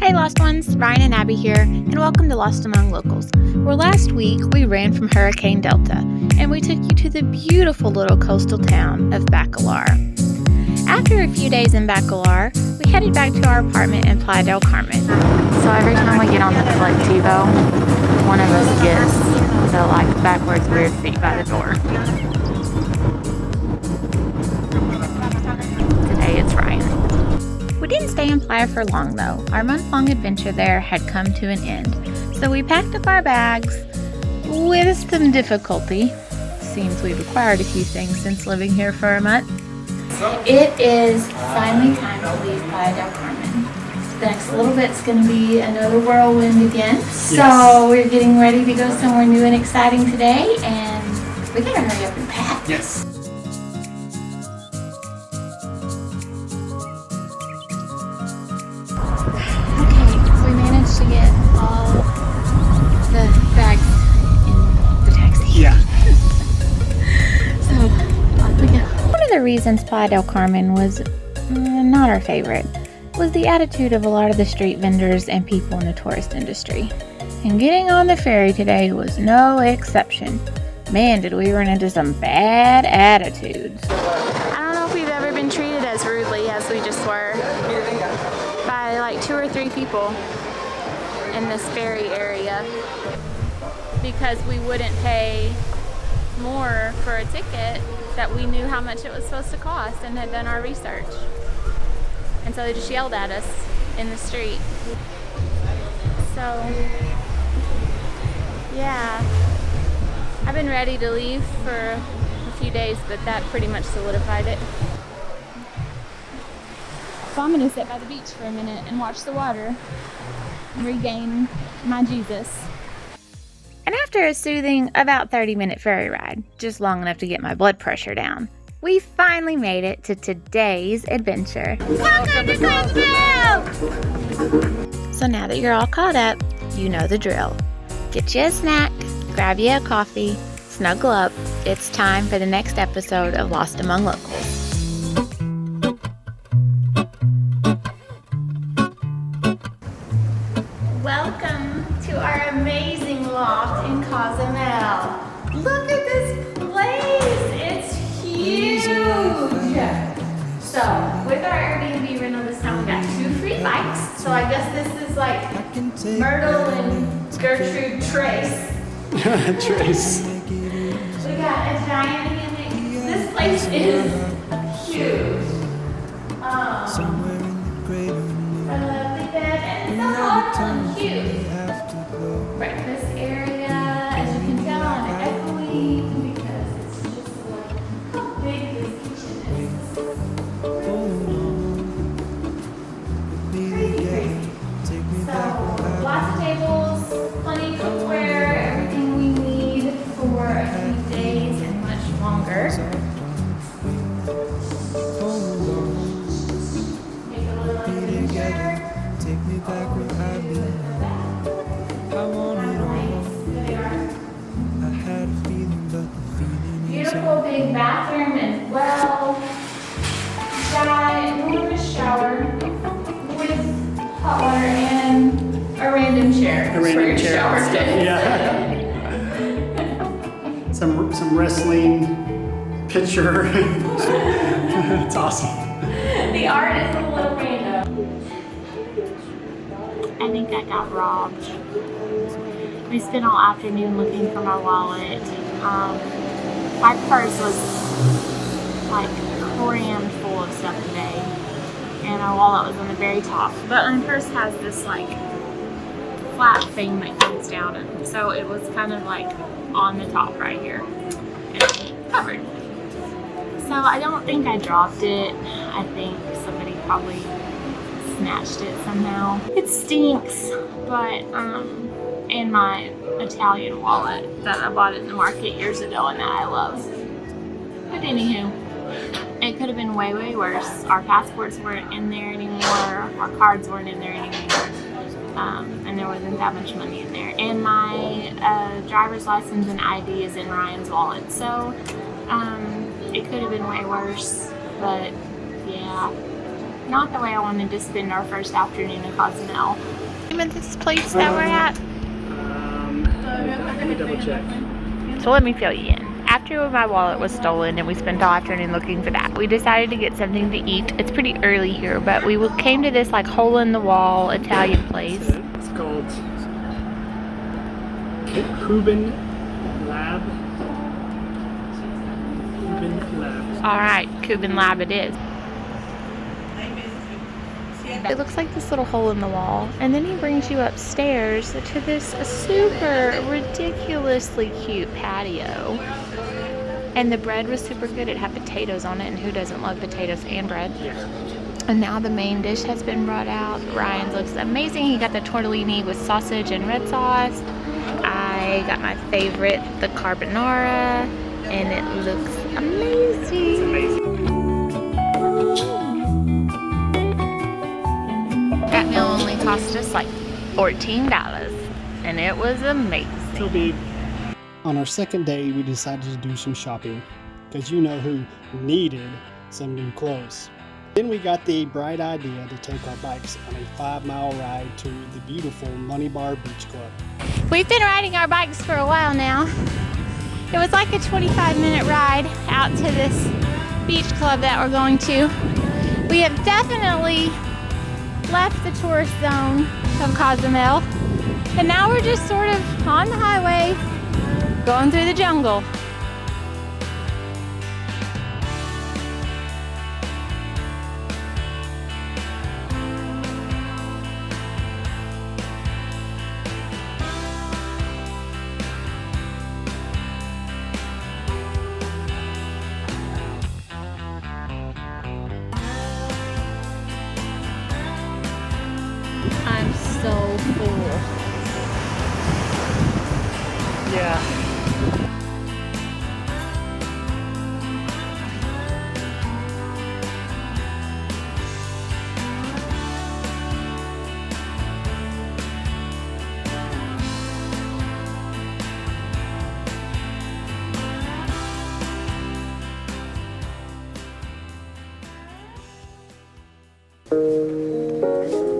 Hey Lost Ones, Ryan and Abby here, and welcome to Lost Among Locals, where last week we ran from Hurricane Delta, and we took you to the beautiful little coastal town of Bacalar. After a few days in Bacalar, we headed back to our apartment in Playa del Carmen. So every time we get on the colectivo, one of us gets the backwards weird feet by the door. Today it's Ryan. We didn't stay in Playa for long though. Our month-long adventure there had come to an end. So we packed up our bags with some difficulty. Seems we've acquired a few things since living here for a month. It is finally time to leave Playa del Carmen. The next little bit's going to be another whirlwind again. Yes. So we're getting ready to go somewhere new and exciting today, and we gotta hurry up and pack. Yes. We managed to get all the bags in the taxi. Yeah. So, off we go. One of the reasons Playa del Carmen was not our favorite was the attitude of a lot of the street vendors and people in the tourist industry. And getting on the ferry today was no exception. Man, did we run into some bad attitudes. I don't know if we've ever been treated as rudely as we just were by like 2 or 3 people in this ferry area, because we wouldn't pay more for a ticket that we knew how much it was supposed to cost and had done our research. And so they just yelled at us in the street. So, yeah, I've been ready to leave for a few days, but that pretty much solidified it. So I'm gonna sit by the beach for a minute and watch the water and regain my Jesus. And after a soothing about 30-minute ferry ride, just long enough to get my blood pressure down, we finally made it to today's adventure. Welcome to Cozumel! So now that you're all caught up, you know the drill. Get you a snack, grab you a coffee, snuggle up. It's time for the next episode of Lost Among Locals. Welcome to our amazing loft in Cozumel. Look at this place, it's huge. So with our Airbnb rental this time, we got 2 free bikes. So I guess this is like Myrtle and Gertrude Trace. Trace. We got a giant hammock. This place is huge. A lovely bed, and it's a lot of huge. Breakfast area, as you can tell, on echoey because it's just like how big this kitchen is. Crazy. So lots of tables, plenty of cookware, everything we need for a few days and much longer. Take a little adventure. Take me back where I've been. I want it all. I had a feeling, but the feeling is Beautiful big bathroom as well. Ginormous shower with hot water and a random chair. A random for your chair shower and stuff, day. yeah. Some wrestling picture. It's awesome. The art is a little random. I think I got robbed. We spent all afternoon looking for my wallet. My purse was like crammed full of stuff today, and our wallet was on the very top. But my purse has this like flat thing that comes down, and so it was kind of like on the top right here and covered. So I don't think I dropped it. I think somebody probably snatched it somehow. It stinks, but and my Italian wallet that I bought in the market years ago and that I love. But anywho, it could have been way, way worse. Our passports weren't in there anymore. Our cards weren't in there anymore. And there wasn't that much money in there. And my driver's license and ID is in Ryan's wallet. So it could have been way worse, but yeah. not the way I wanted to spend our first afternoon in Cozumel. Name of this place that we're at? Let me double check. So let me fill you in. After my wallet was stolen and we spent all afternoon looking for that, we decided to get something to eat. It's pretty early here, but we came to this like hole-in-the-wall Italian place. It's called Cuban Lab. Cuban Lab. All right, Cuban Lab it is. It looks like this little hole in the wall, and then he brings you upstairs to this super ridiculously cute patio. And the bread was super good. It had potatoes on it, and who doesn't love potatoes and bread? And now the main dish has been brought out. Ryan's looks amazing. He got the tortellini with sausage and red sauce. I got my favorite, the carbonara, and it looks amazing. It's amazing. That meal only cost us like $14, and it was amazing. So big. On our second day, we decided to do some shopping because you know who needed some new clothes. Then we got the bright idea to take our bikes on a 5-mile ride to the beautiful Money Bar Beach Club. We've been riding our bikes for a while now. It was like a 25-minute ride out to this beach club that we're going to. We have definitely left the tourist zone of Cozumel, and now we're just sort of on the highway going through the jungle. I'm so full. Yeah.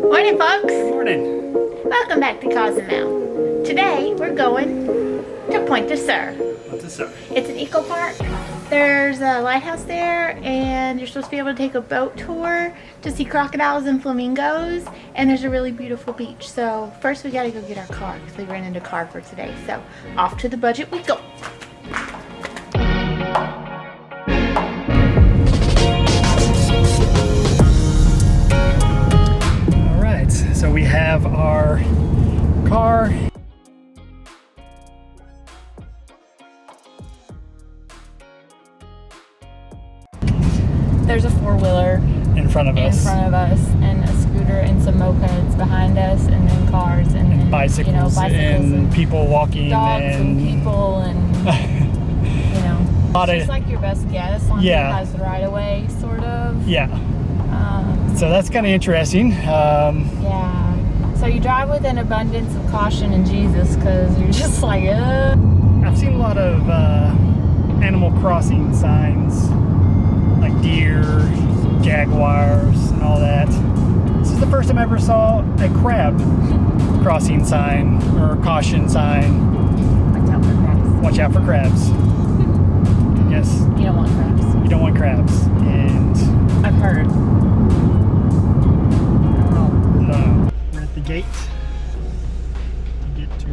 Morning, folks. Good morning. Welcome back to Cozumel. Today we're going to Punta Sur. Punta Sur. It's an eco park. There's a lighthouse there, and you're supposed to be able to take a boat tour to see crocodiles and flamingos, and there's a really beautiful beach. So first we gotta go get our car because we rented a car for today. So off to the budget we go. So we have our car. There's a four-wheeler in front of us, and a scooter and some mopeds behind us, and then cars and then, bicycles, and people walking, dogs and people, and it's just like your best guess on who has the right of way, sort of. Yeah. So that's kind of interesting. Yeah. So you drive with an abundance of caution in Jesus, because you're just like, I've seen a lot of Animal Crossing signs, like deer, jaguars, and all that. This is the first time I ever saw a crab crossing sign or caution sign. Watch out for crabs. Watch out for crabs. Yes. You don't want crabs. You don't want crabs. And I've heard. no. We're at the gate to get to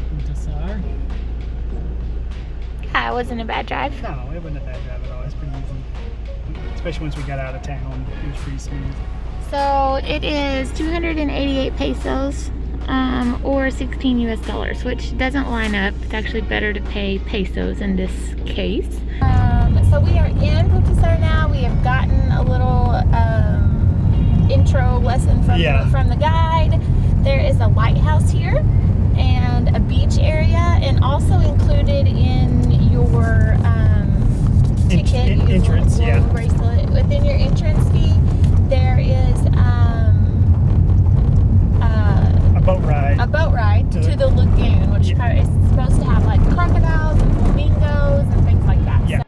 Punta Sur. Yeah, it wasn't a bad drive. No, it wasn't a bad drive at all. It's pretty easy. Especially once we got out of town. It was pretty smooth. So it is 288 pesos, or 16 US dollars, which doesn't line up. It's actually better to pay pesos in this case. So we are in Punta Sur now. We have gotten a little intro lesson from the guide. There is a lighthouse here and a beach area, and also included in your ticket, entrance, bracelet, within your entrance fee, there is a boat ride to the lagoon, which is supposed to have like crocodiles and flamingos and things like that. Yeah.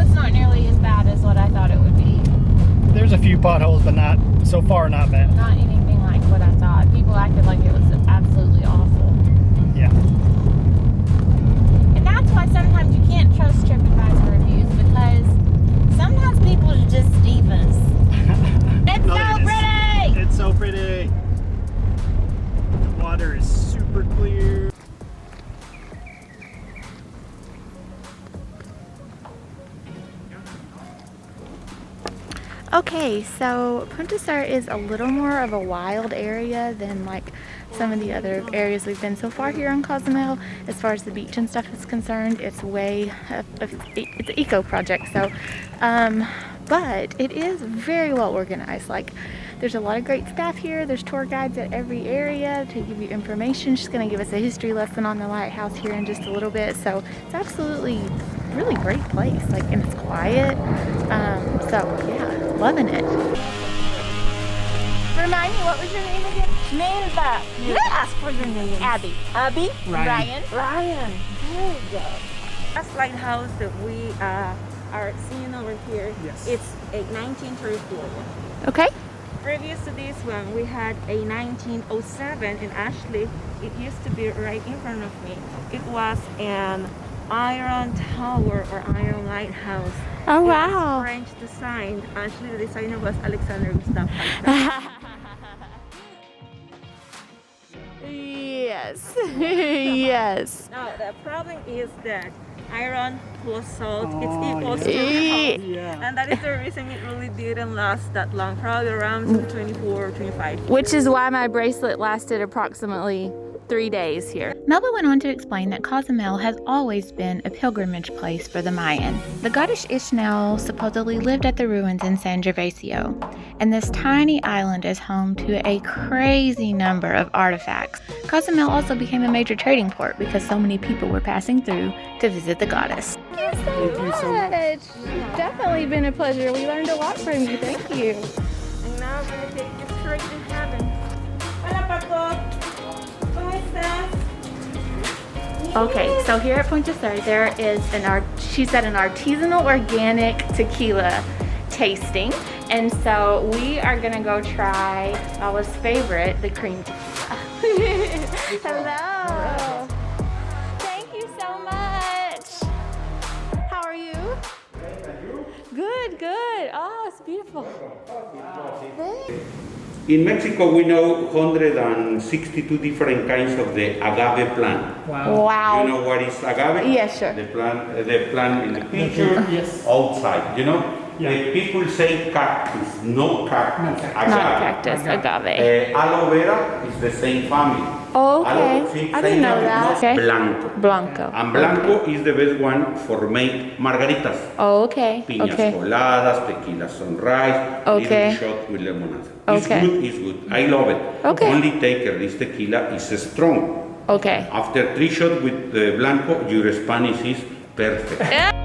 it's not nearly as bad as what I thought it would be. There's a few potholes, but not so far, not bad. Not anything like what I thought. People acted like it was absolutely awful. Yeah. And that's why sometimes you can't trust TripAdvisor reviews, because sometimes people are just divas. It's Look so at this. pretty! It's so pretty. The water is super clear. Okay, so Punta Sur is a little more of a wild area than like some of the other areas we've been so far here on Cozumel. As far as the beach and stuff is concerned, it's it's an eco project. So, but it is very well organized. Like, there's a lot of great staff here. There's tour guides at every area to give you information. She's going to give us a history lesson on the lighthouse here in just a little bit. So it's absolutely really great place. Like, and it's quiet. So yeah, loving it. Remind me, what was your name again? Melba. Ask for your name. Abby. Abby? Ryan. Ryan. There you go. That's lighthouse that we are seeing over here. Yes. It's a 1934 one. Okay. Previous to this one, we had a 1907, and actually, it used to be right in front of me. It was an iron tower or iron lighthouse. Oh, It was wow. French design. Actually, the designer was Alexander Gustave Eiffel. Yes. Yes. Now, the problem is that iron plus salt, Oh, it's equals yeah. to salt. Yeah. And that is the reason it really didn't last that long, probably around 24 or 25. Which is why my bracelet lasted approximately 3 days here. Melba went on to explain that Cozumel has always been a pilgrimage place for the Mayan. The goddess Ishmael supposedly lived at the ruins in San Gervasio, and this tiny island is home to a crazy number of artifacts. Cozumel also became a major trading port because so many people were passing through to visit the goddess. Thank you so much. Definitely been a pleasure. We learned a lot from you. Thank you. And now I'm going to take you straight to heaven. Hola, Paco. ¿Cómo estás? Okay, so here at Punta Sur, there is she said an artisanal organic tequila tasting. And so we are gonna go try Lala's favorite, the cream tequila. Hello. Thank you so much. How are you? Good, good. Oh, it's beautiful. Thanks. In Mexico, we know 162 different kinds of the agave plant. Wow. Wow. You know what is agave? Yes, sure. The plant in the picture, Yes. outside, you know? Yeah. People say cactus, no cactus, agave. Not cactus, agave. Aloe vera is the same family. Oh, okay. See, I didn't same know family, that. not Okay. Blanco. Blanco. And blanco is the best one for make margaritas. Oh, okay. Piñas Okay. coladas, tequila sunrise, Okay. little shot with lemonade. It's Okay. good, it's good. I love it. Okay. Only take care, this tequila is strong. Okay. After 3 shots with the blanco, your Spanish is perfect.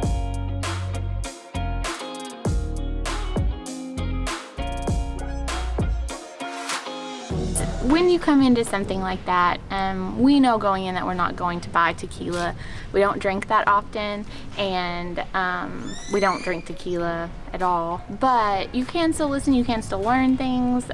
When you come into something like that, we know going in that we're not going to buy tequila. We don't drink that often, and we don't drink tequila at all. But you can still listen, you can still learn things,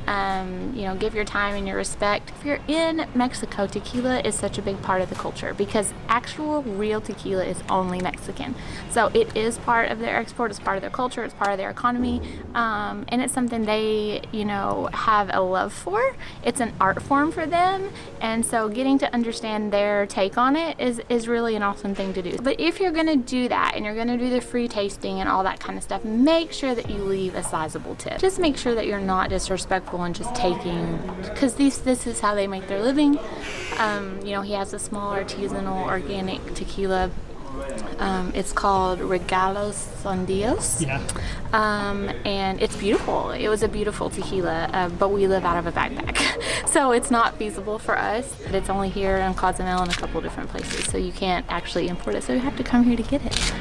you know, give your time and your respect. If you're in Mexico, tequila is such a big part of the culture because actual real tequila is only Mexican. So it is part of their export, it's part of their culture, it's part of their economy, and it's something they, you know, have a love for. It's an art form for them, and so getting to understand their take on it is really an awesome thing to do. But if you're gonna do that and you're gonna do the free tasting and all that kind of stuff, make sure that you leave a sizable tip. Just make sure that you're not disrespectful and just taking, because this is how they make their living. You know, he has a small artisanal organic tequila. It's called Regalos Sondios. Yeah. And it's beautiful. It was a beautiful tequila, but we live out of a backpack. So it's not feasible for us. It's only here in Cozumel and a couple different places. So you can't actually import it. So you have to come here to get it.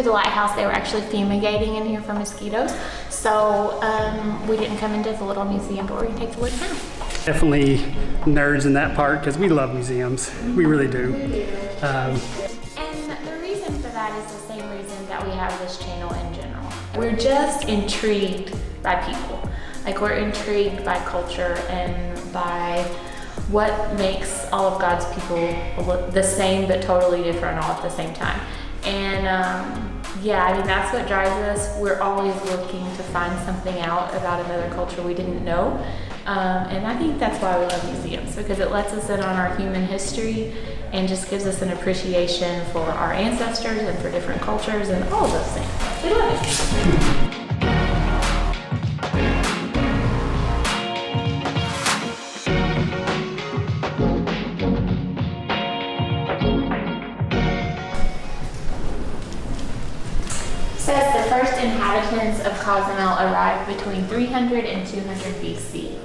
the lighthouse, they were actually fumigating in here for mosquitoes. So we didn't come into the little museum, but we're gonna take a look now. Definitely nerds in that part because we love museums. We really do. And the reason for that is the same reason that we have this channel in general. We're just intrigued by people. Like, we're intrigued by culture and by what makes all of God's people look the same but totally different all at the same time. And yeah, I mean, that's what drives us. We're always looking to find something out about another culture we didn't know. And I think that's why we love museums, because it lets us in on our human history and just gives us an appreciation for our ancestors and for different cultures and all of those things. We love it. Says the first inhabitants of Cozumel arrived between 300 and 200 BC.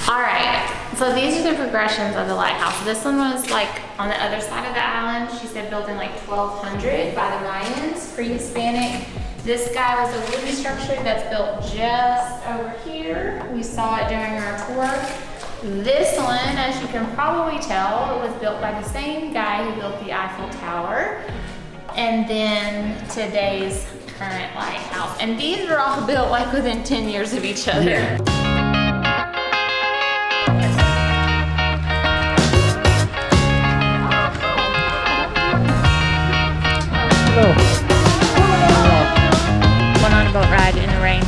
All right, so these are the progressions of the lighthouse. This one was like on the other side of the island. She said built in like 1200 by the Mayans, pre-Hispanic. This guy was a wooden structure that's built just over here. We saw it during our tour. This one, as you can probably tell, was built by the same guy who built the Eiffel Tower. And then today's current lighthouse. And these were all built like within 10 years of each other. Yeah. Went on a boat ride in the rain.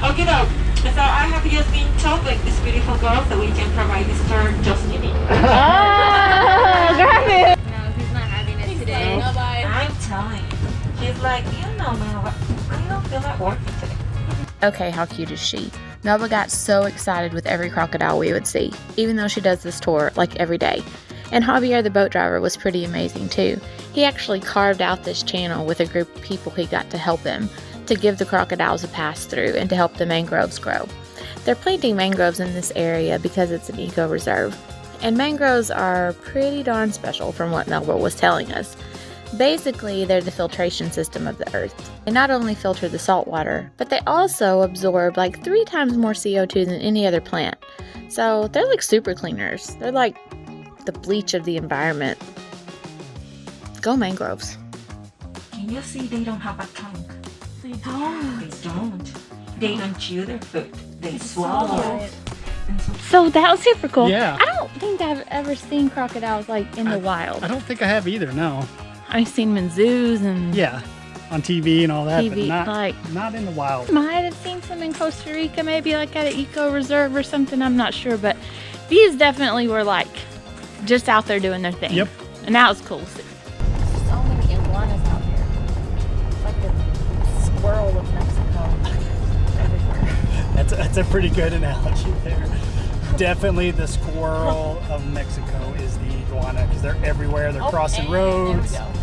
Okay, though. So I have just been told by this beautiful girl that we can provide this tour just kidding. Oh, grab it! No, he's not having it today. No, bye. I'm telling you. She's like, you know, man, I don't feel like working today. Okay, how cute is she? Melba got so excited with every crocodile we would see, even though she does this tour like every day. And Javier, the boat driver, was pretty amazing too. He actually carved out this channel with a group of people he got to help him, to give the crocodiles a pass through and to help the mangroves grow. They're planting mangroves in this area because it's an eco reserve. And mangroves are pretty darn special from what Melba was telling us. Basically, they're the filtration system of the earth. They not only filter the salt water, but they also absorb like 3 times more CO2 than any other plant. So they're like super cleaners. They're like the bleach of the environment. Go mangroves. Can you see they don't have a tongue? They don't. They don't chew their food. They swallow it. So that was super cool. Yeah. I don't think I've ever seen crocodiles like in the wild. I don't think I have either, no. I've seen them in zoos and Yeah, on TV and all that, TV, but not in the wild. might have seen some in Costa Rica, maybe like at an eco reserve or something. I'm not sure, but these definitely were like just out there doing their thing. Yep. And that was cool to see. So many iguanas out here. It's like the squirrel of Mexico. Everywhere. That's a pretty good analogy there. Definitely the squirrel of Mexico is the iguana because they're everywhere. They're crossing roads. There we go.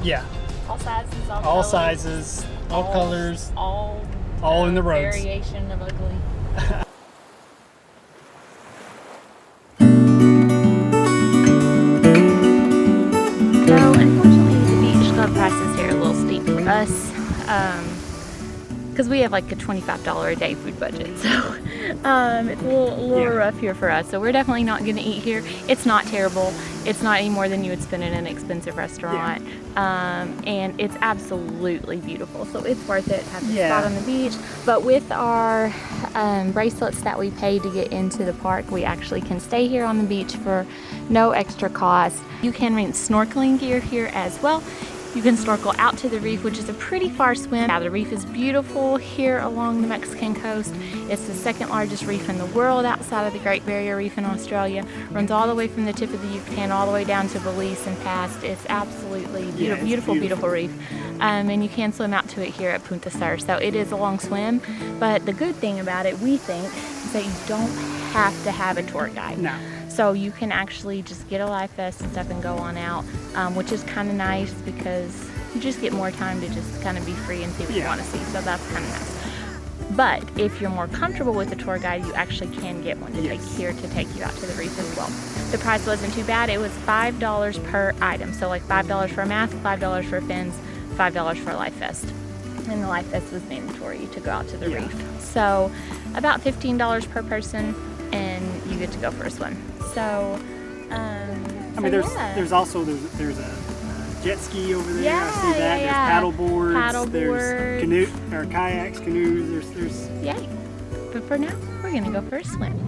Yeah, All sizes, all all colors, sizes, all colors, all in the roads. Variation of ugly. So unfortunately, the beach club prices here are a little steep for us. Because we have like a $25 a day food budget, so it's a little rough here for us. So we're definitely not going to eat here. It's not terrible. It's not any more than you would spend in an expensive restaurant, and it's absolutely beautiful. So it's worth it to have the spot on the beach. But with our bracelets that we pay to get into the park, we actually can stay here on the beach for no extra cost. You can rent snorkeling gear here as well. You can snorkel out to the reef, which is a pretty far swim. Now, the reef is beautiful here along the Mexican coast. It's the second largest reef in the world outside of the Great Barrier Reef in Australia. Runs all the way from the tip of the Yucatan all the way down to Belize and past. It's absolutely beautiful reef. And you can swim out to it here at Punta Sur. So it is a long swim, but the good thing about it, we think, is that you don't have to have a tour guide. No. So you can actually just get a life vest and stuff and go on out, which is kind of nice because you just get more time to just kind of be free and see what you want to see. So that's kind of nice. But if you're more comfortable with the tour guide, you actually can get one to take you out to the reef as well. The price wasn't too bad. It was $5 per item. So like $5 for a mask, $5 for fins, $5 for a life vest. And the life vest was mandatory to go out to the reef. So about $15 per person, and you get to go for a swim. So, I mean, there's also there's a jet ski over there. I see that. There's paddle boards. There's canoe or kayaks, canoes. There's. Yay! But for now, we're gonna go for a swim.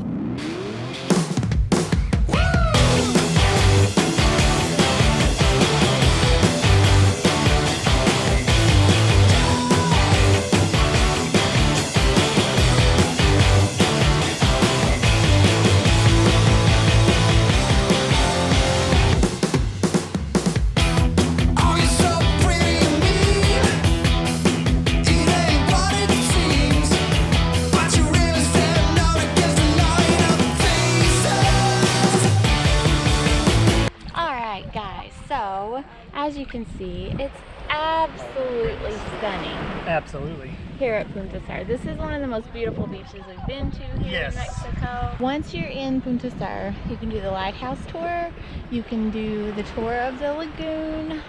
As you can see, it's absolutely stunning. Absolutely. Here at Punta Sur. This is one of the most beautiful beaches we've been to here in Mexico. Once you're in Punta Sur, you can do the Lighthouse tour. You can do the tour of the lagoon.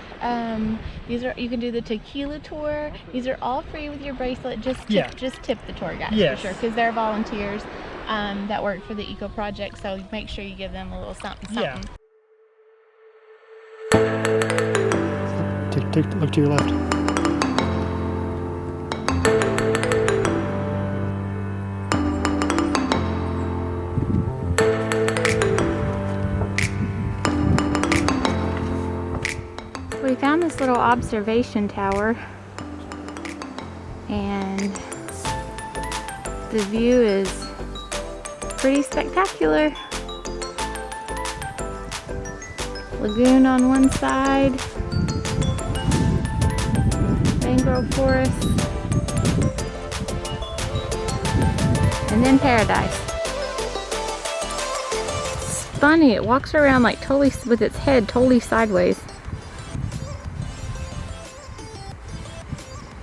You can do the tequila tour. These are all free with your bracelet. Just tip the tour guys for sure, because they're volunteers that work for the Eco Project. So make sure you give them a little something. Yeah. Look to your left. We found this little observation tower, and the view is pretty spectacular. Lagoon on one side, mangrove forest, and then paradise. It's funny, it walks around like totally with its head totally sideways.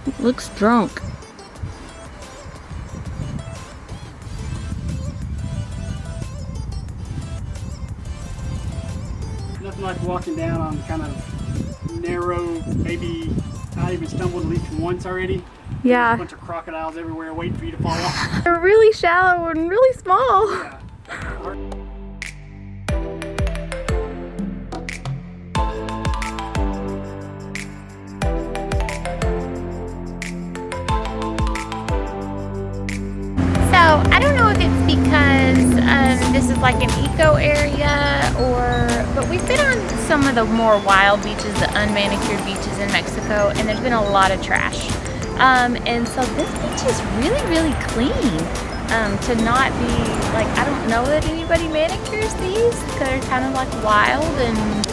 It looks drunk. Nothing like walking down on kind of narrow, maybe not even stumbled at least once already. Yeah. There's a bunch of crocodiles everywhere waiting for you to fall off. They're really shallow and really small. Yeah. So I don't know if it's because this is like an eco area, but we've been on some of the more wild beaches, the unmanicured beaches in Mexico, and there's been a lot of trash. And so this beach is really, really clean. To not be like, I don't know that anybody manicures these because they're kind of like wild, and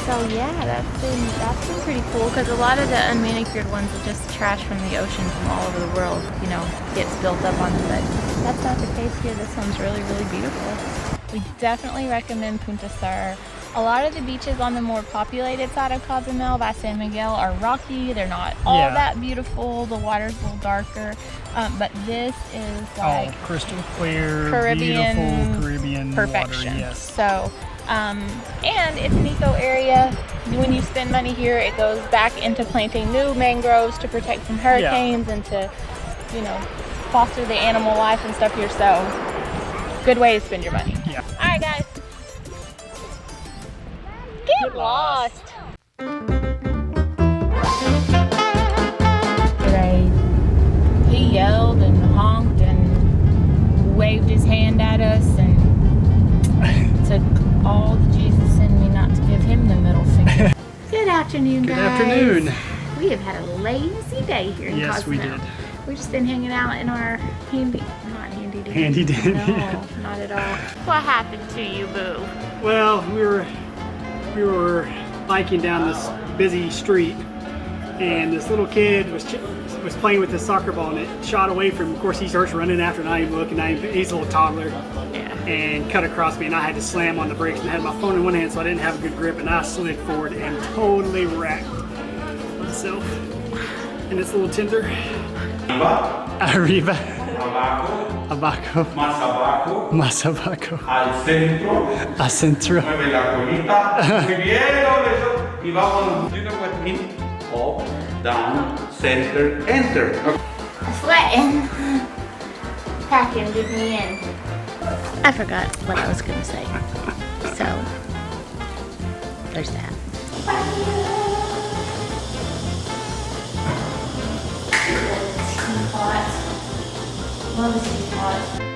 so yeah, that's been pretty cool, because a lot of the unmanicured ones are just trash from the ocean from all over the world, you know, gets built up on them, but that's not the case here. This one's really, really beautiful. We definitely recommend Punta Sur. A lot of the beaches on the more populated side of Cozumel by San Miguel are rocky. They're not all that beautiful. The water's a little darker, but this is like crystal clear, Caribbean, beautiful Caribbean perfection. water. Yes. So, and it's an eco area. When you spend money here, it goes back into planting new mangroves to protect from hurricanes and to, you know, foster the animal life and stuff here. So, good way to spend your money. Yeah. All right, guys. Get lost. He yelled and honked and waved his hand at us, and took all the Jesus in me not to give him the middle finger. Good afternoon, guys. Good afternoon. We have had a lazy day here in Cozumel. Yes, we did. We've just been hanging out in our handy dandy. Handy dandy. No, not at all. What happened to you, boo? Well, we were biking down this busy street, and this little kid was playing with his soccer ball, and it shot away from him. Of course, he starts running after, not even looking at him. He's a little toddler, and cut across me, and I had to slam on the brakes, and I had my phone in one hand, so I didn't have a good grip, and I slid forward and totally wrecked myself. And this little tender. arriba, Arriba, abajo, abajo, más abajo, más abajo, al centro, al centro. mueve la colita, muy bien, eso. Y vamos, you know what I mean? Up, down, center, enter. I'm sweating. Packing, get me in. I forgot what I was gonna say. So, there's that. Teapot. Love a teapot.